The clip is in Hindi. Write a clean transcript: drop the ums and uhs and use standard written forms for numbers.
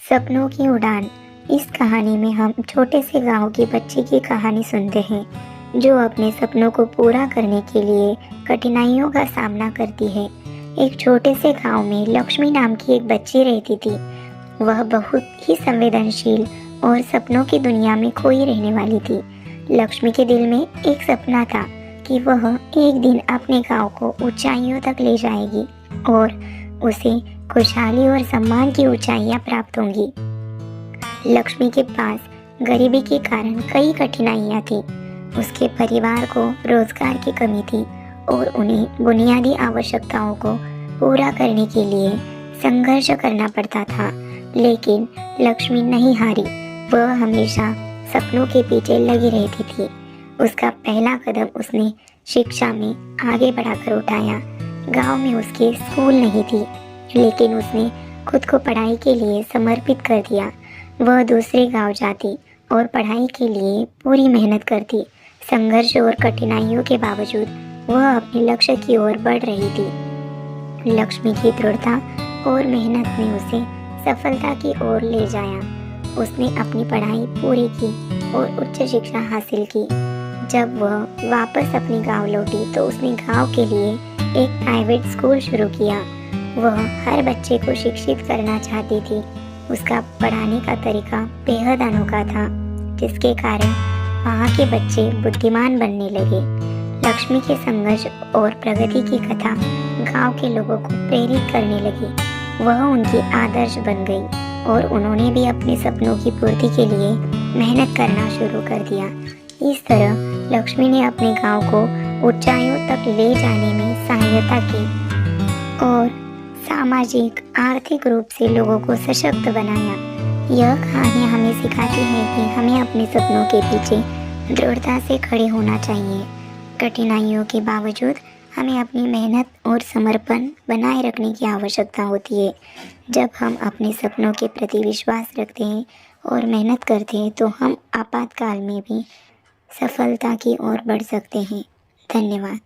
सपनों की उड़ान। इस कहानी में हम छोटे से गांव की बच्ची की कहानी सुनते हैं जो अपने सपनों को पूरा करने के लिए कठिनाइयों का सामना करती है। एक छोटे से गांव में लक्ष्मी नाम की एक बच्ची रहती थी। वह बहुत ही संवेदनशील और सपनों की दुनिया में खोई रहने वाली थी। लक्ष्मी के दिल में एक सपना था कि वह एक दिन अपने गांव को ऊंचाइयों तक ले जाएगी और उसे खुशहाली और सम्मान की ऊंचाइयां प्राप्त होंगी। लक्ष्मी के पास गरीबी के कारण कई कठिनाइयां थी। उसके परिवार को रोजगार की कमी थी और उन्हें बुनियादी आवश्यकताओं को पूरा करने के लिए संघर्ष करना पड़ता था। लेकिन लक्ष्मी नहीं हारी। वह हमेशा सपनों के पीछे लगी रहती थी। उसका पहला कदम उसने शिक्षा में आगे बढ़ाकर उठाया। गांव में उसके स्कूल नहीं थी, लेकिन उसने खुद को पढ़ाई के लिए समर्पित कर दिया। वह दूसरे गांव जाती और पढ़ाई के लिए पूरी मेहनत करती। संघर्ष और कठिनाइयों के बावजूद वह अपने लक्ष्य की ओर बढ़ रही थी। लक्ष्मी की दृढ़ता और मेहनत ने उसे सफलता की ओर ले जाया। उसने अपनी पढ़ाई पूरी की और उच्च शिक्षा हासिल की। जब वह वापस अपने गांव लौटी तो उसने गांव के लिए एक प्राइवेट स्कूल शुरू किया। वह हर बच्चे को शिक्षित करना चाहती थी। उसका पढ़ाने का तरीका बेहद अनोखा था, जिसके कारण वहाँ के बच्चे बुद्धिमान बनने लगे। लक्ष्मी के संघर्ष और प्रगति की कथा गांव के लोगों को प्रेरित करने लगी। वह उनकी आदर्श बन गई और उन्होंने भी अपने सपनों की पूर्ति के लिए मेहनत करना शुरू कर दिया। इस तरह लक्ष्मी ने अपने गांव को ऊंचाइयों तक ले जाने में सहायता की और सामाजिक आर्थिक रूप से लोगों को सशक्त बनाया। यह कहानी हमें सिखाती है कि हमें अपने सपनों के पीछे दृढ़ता से खड़े होना चाहिए। कठिनाइयों के बावजूद हमें अपनी मेहनत और समर्पण बनाए रखने की आवश्यकता होती है। जब हम अपने सपनों के प्रति विश्वास रखते हैं और मेहनत करते हैं तो हम आपातकाल में भी सफलता की ओर बढ़ सकते हैं। धन्यवाद।